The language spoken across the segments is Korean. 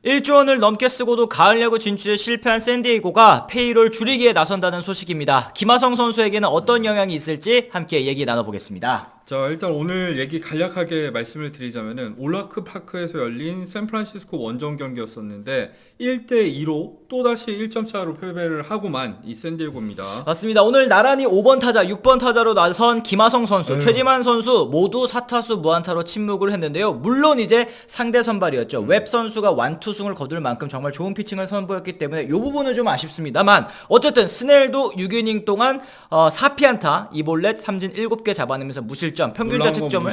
1조 원을 넘게 쓰고도 가을 야구 진출에 실패한 샌디에이고가 페이롤 줄이기에 나선다는 소식입니다. 김하성 선수에게는 어떤 영향이 있을지 함께 얘기 나눠보겠습니다. 자, 일단 오늘 얘기 간략하게 말씀을 드리자면은 올라크 파크에서 열린 샌프란시스코 원정 경기였었는데 1대2로 또다시 1점 차로 패배를 하고만 이 샌디에고입니다. 맞습니다. 오늘 나란히 5번 타자, 6번 타자로 나선 김하성 선수, 최지만 선수 모두 4타수 무안타로 침묵을 했는데요. 물론 이제 상대 선발이었죠. 웹 선수가 완투승을 거둘 만큼 정말 좋은 피칭을 선보였기 때문에 이 부분은 좀 아쉽습니다만 어쨌든 스넬도 6이닝 동안 4피안타, 2볼넷, 삼진 7개 잡아내면서 무실점, 평균 자책점을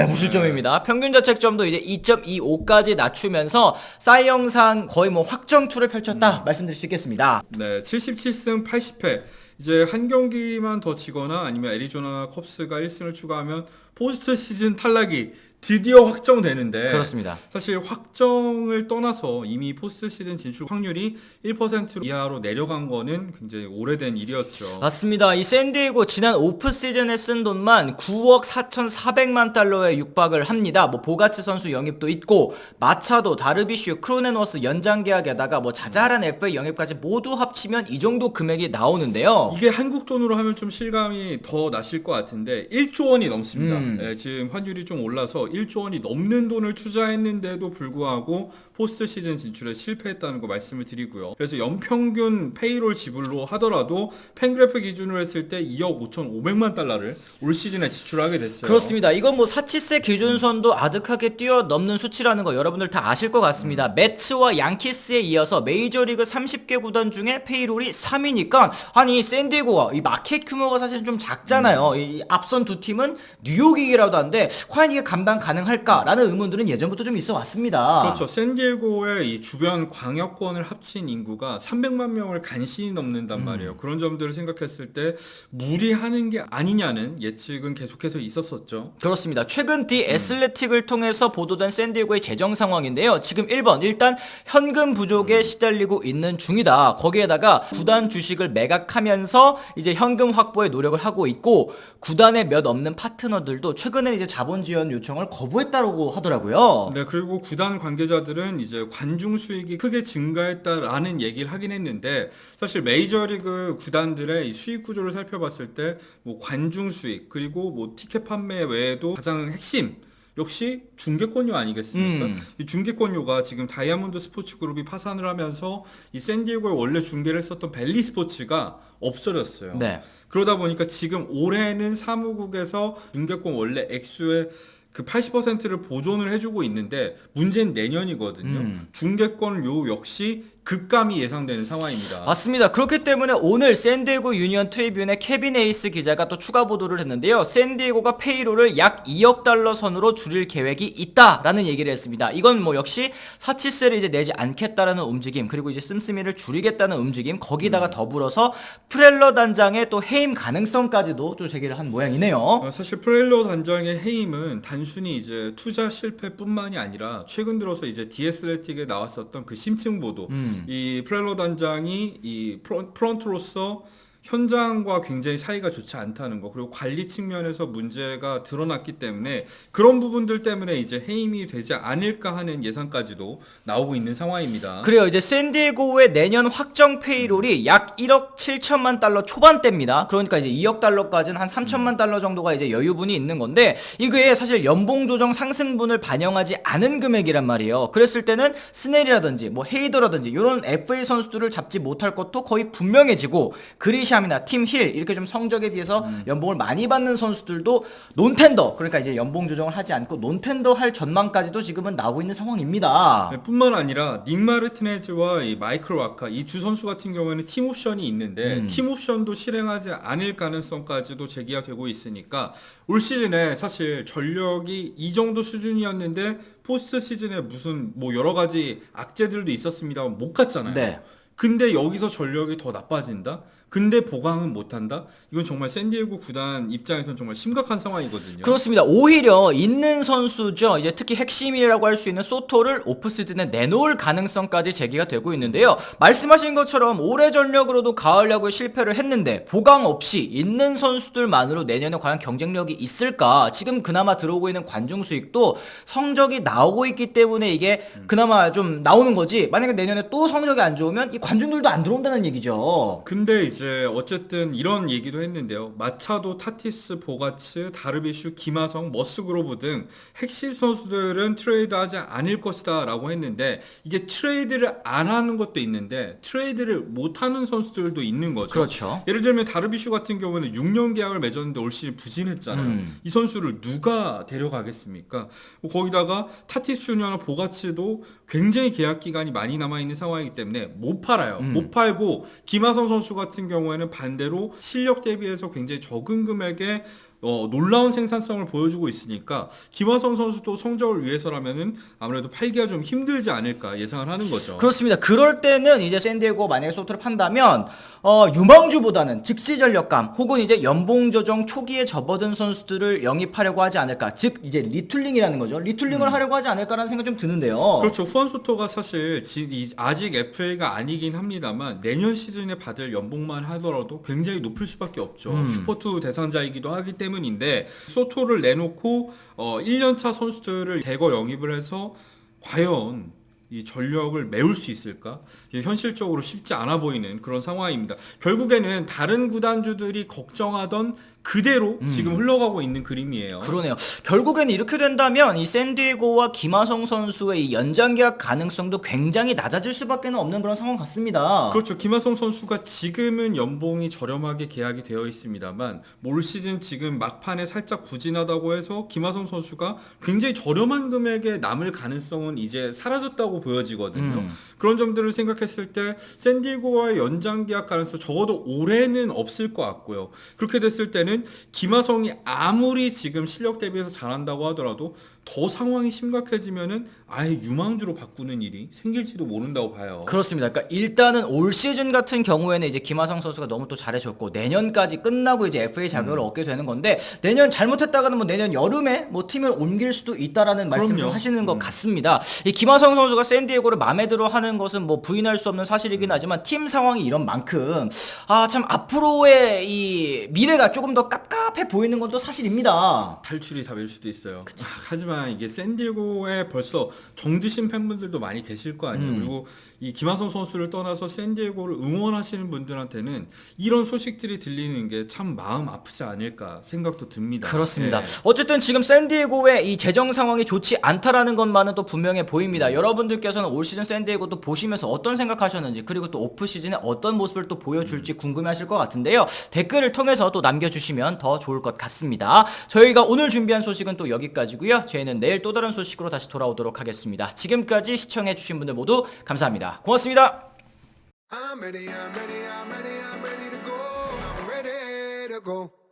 무실점입니다. 평균 자책점도 이제 2.25까지 낮추면서 사이 영상 거의 뭐 확정투를 펼쳤다 말씀드릴 수 있겠습니다. 네, 77승 80패. 이제 한 경기만 더 지거나 아니면 애리조나나 컵스가 1승을 추가하면 포스트 시즌 탈락이 드디어 확정되는데 그렇습니다. 사실 확정을 떠나서 이미 포스트 시즌 진출 확률이 1% 이하로 내려간 거는 굉장히 오래된 일이었죠. 맞습니다. 이 샌디에고 지난 오프 시즌에 쓴 돈만 9억 4,400만 달러에 육박을 합니다. 뭐 보가츠 선수 영입도 있고 마차도, 다르비슈, 크로넨워스 연장 계약에다가 뭐 자잘한 FA 영입까지 모두 합치면 이 정도 금액이 나오는데요. 이게 한국 돈으로 하면 좀 실감이 더 나실 것 같은데 1조 원이 넘습니다. 네, 지금 환율이 좀 올라서 1조 원이 넘는 돈을 투자했는데도 불구하고 포스트 시즌 진출에 실패했다는 거 말씀을 드리고요. 그래서 연평균 페이롤 지불로 하더라도 팬그래프 기준으로 했을 때 2억 5,500만 달러를 올 시즌에 지출하게 됐어요. 그렇습니다. 이건 뭐 사치세 기준선도 아득하게 뛰어넘는 수치라는 거 여러분들 다 아실 것 같습니다. 매츠와 양키스에 이어서 메이저리그 30개 구단 중에 페이롤이 3위니까 아니 샌디에고가 이 마켓 규모가 사실 좀 작잖아요. 이 앞선 두 팀은 뉴욕이기라도 한데 과연 이게 감당 가능할까라는 의문들은 예전부터 좀 있어 왔습니다. 그렇죠. 샌디에고의 이 주변 광역권을 합친 인구가 300만 명을 간신히 넘는단 말이에요. 그런 점들을 생각했을 때 무리하는 게 아니냐는 예측은 계속해서 있었었죠. 그렇습니다. 최근 디 애슬레틱을 통해서 보도된 샌디에고의 재정 상황인데요. 지금 1번 일단 현금 부족에 시달리고 있는 중이다. 거기에다가 구단 주식을 매각하면서 이제 현금 확보에 노력을 하고 있고 구단의 몇 없는 파트너들도 최근에 이제 자본 지원 요청을 거부했다고 하더라고요. 네, 그리고 구단 관계자들은 이제 관중 수익이 크게 증가했다라는 얘기를 하긴 했는데 사실 메이저리그 구단들의 이 수익 구조를 살펴봤을 때 뭐 관중 수익 그리고 뭐 티켓 판매 외에도 가장 핵심 역시 중계권료 아니겠습니까? 이 중계권료가 지금 다이아몬드 스포츠 그룹이 파산을 하면서 이 샌디에고에 원래 중계를 했었던 벨리 스포츠가 없어졌어요. 네. 그러다 보니까 지금 올해는 사무국에서 중계권 원래 액수의 그 80%를 보존을 해주고 있는데 문제는 내년이거든요. 중계권료 역시 급감이 예상되는 상황입니다. 맞습니다. 그렇기 때문에 오늘 샌디에고 유니언 트리뷴의 케빈 에이스 기자가 또 추가 보도를 했는데요. 샌디에고가 페이롤을 약 2억 달러 선으로 줄일 계획이 있다라는 얘기를 했습니다. 이건 뭐 역시 사치세를 이제 내지 않겠다라는 움직임, 그리고 이제 씀씀이를 줄이겠다는 움직임, 거기다가 더불어서 프렐러 단장의 또 해임 가능성까지도 좀 제기를 한 모양이네요. 사실 프렐러 단장의 해임은 단순히 이제 투자 실패뿐만이 아니라 최근 들어서 이제 디애슬레틱에 나왔었던 그 심층 보도, 이 프렐러 단장이 이 프런트로서 현장과 굉장히 사이가 좋지 않다는 거, 그리고 관리 측면에서 문제가 드러났기 때문에 그런 부분들 때문에 이제 해임이 되지 않을까 하는 예상까지도 나오고 있는 상황입니다. 그래요. 이제 샌디에고의 내년 확정 페이롤이 약 1억 7천만 달러 초반대입니다. 그러니까 이제 2억 달러까지는 한 3천만 달러 정도가 이제 여유분이 있는 건데 이게 사실 연봉 조정 상승분을 반영하지 않은 금액이란 말이에요. 그랬을 때는 스넬이라든지 뭐 헤이더라든지 이런 FA 선수들을 잡지 못할 것도 거의 분명해지고 그리샴이나 팀 힐 이렇게 좀 성적에 비해서 연봉을 많이 받는 선수들도 논텐더, 그러니까 이제 연봉 조정을 하지 않고 논텐더 할 전망까지도 지금은 나오고 있는 상황입니다. 네, 뿐만 아니라 닉 마르티네즈와 이 마이클 와카 이 두 선수 같은 경우에는 팀 옵션이 있는데 팀 옵션도 실행하지 않을 가능성까지도 제기가 되고 있으니까 올 시즌에 사실 전력이 이 정도 수준이었는데 포스트 시즌에 무슨 뭐 여러 가지 악재들도 있었습니다만 못 갔잖아요. 네. 근데 여기서 전력이 더 나빠진다? 근데 보강은 못한다? 이건 정말 샌디에고 구단 입장에서는 정말 심각한 상황이거든요. 그렇습니다. 오히려 있는 선수죠. 이제 특히 핵심이라고 할 수 있는 소토를 오프시즌에 내놓을 가능성까지 제기가 되고 있는데요. 말씀하신 것처럼 올해 전력으로도 가을 야구에 실패를 했는데 보강 없이 있는 선수들만으로 내년에 과연 경쟁력이 있을까? 지금 그나마 들어오고 있는 관중 수익도 성적이 나오고 있기 때문에 이게 그나마 좀 나오는 거지. 만약에 내년에 또 성적이 안 좋으면 이 관중들도 안 들어온다는 얘기죠. 근데 이제 어쨌든 이런 얘기도 했는데요. 마차도, 타티스, 보가츠, 다르비슈, 김하성, 머스그로브 등 핵심 선수들은 트레이드하지 않을 것이다 라고 했는데 이게 트레이드를 안 하는 것도 있는데 트레이드를 못하는 선수들도 있는 거죠. 그렇죠. 예를 들면 다르비슈 같은 경우는 6년 계약을 맺었는데 올 시즌 부진했잖아요. 이 선수를 누가 데려가겠습니까? 거기다가 타티스 주니어나 보가츠도 굉장히 계약 기간이 많이 남아있는 상황이기 때문에 못 팔아요. 못 팔고 김하성 선수 같은 경우에는 반대로 실력 대비해서 굉장히 적은 금액에 놀라운 생산성을 보여주고 있으니까 김하성 선수도 성적을 위해서라면은 아무래도 팔기가 좀 힘들지 않을까 예상을 하는 거죠. 그렇습니다. 그럴 때는 이제 샌디에고 만약에 소토를 판다면 유망주보다는 즉시 전력감 혹은 이제 연봉 조정 초기에 접어든 선수들을 영입하려고 하지 않을까. 즉 이제 리툴링이라는 거죠. 리툴링을 하려고 하지 않을까라는 생각 좀 드는데요. 그렇죠. 후안 소토가 사실 아직 FA가 아니긴 합니다만 내년 시즌에 받을 연봉만 하더라도 굉장히 높을 수밖에 없죠. 슈퍼2 대상자이기도 하기 때문인데 소토를 내놓고 1년차 선수들을 대거 영입을 해서 과연 이 전력을 메울 수 있을까? 현실적으로 쉽지 않아 보이는 그런 상황입니다. 결국에는 다른 구단주들이 걱정하던 그대로 지금 흘러가고 있는 그림이에요. 그러네요. 결국에는 이렇게 된다면 이 샌디에고와 김하성 선수의 이 연장 계약 가능성도 굉장히 낮아질 수밖에 없는 그런 상황 같습니다. 그렇죠. 김하성 선수가 지금은 연봉이 저렴하게 계약이 되어 있습니다만 올 시즌 지금 막판에 살짝 부진하다고 해서 김하성 선수가 굉장히 저렴한 금액에 남을 가능성은 이제 사라졌다고 보여지거든요. 그런 점들을 생각했을 때 샌디에고와의 연장 계약 가능성 적어도 올해는 없을 것 같고요. 그렇게 됐을 때는 김하성이 아무리 지금 실력 대비해서 잘한다고 하더라도 더 상황이 심각해지면은 아예 유망주로 바꾸는 일이 생길지도 모른다고 봐요. 그렇습니다. 그러니까 일단은 올 시즌 같은 경우에는 이제 김하성 선수가 너무 또 잘해줬고 내년까지 끝나고 이제 FA 자격을 얻게 되는 건데 내년 잘못했다가는 뭐 내년 여름에 뭐 팀을 옮길 수도 있다라는 말씀을 좀 하시는 것 같습니다. 이 김하성 선수가 샌디에고를 마음에 들어 하는 것은 뭐 부인할 수 없는 사실이긴 하지만 팀 상황이 이런 만큼 참 앞으로의 이 미래가 조금 더 깝깝해 보이는 건 또 사실입니다. 탈출이 답일 수도 있어요. 하지만 이게 샌디에고에 벌써 정드신 팬분들도 많이 계실 거 아니에요. 그리고 이 김하성 선수를 떠나서 샌디에고를 응원하시는 분들한테는 이런 소식들이 들리는 게 참 마음 아프지 않을까 생각도 듭니다. 그렇습니다. 네. 어쨌든 지금 샌디에고의 이 재정 상황이 좋지 않다라는 것만은 또 분명해 보입니다. 여러분들께서는 올 시즌 샌디에고도 보시면서 어떤 생각하셨는지 그리고 또 오프 시즌에 어떤 모습을 또 보여줄지 궁금해하실 것 같은데요. 댓글을 통해서 또 남겨주시면 더 좋을 것 같습니다. 저희가 오늘 준비한 소식은 또 여기까지고요. 저희는 내일 또 다른 소식으로 다시 돌아오도록 하겠습니다. 지금까지 시청해주신 분들 모두 감사합니다. 고맙습니다. I'm ready to go. I'm ready to go.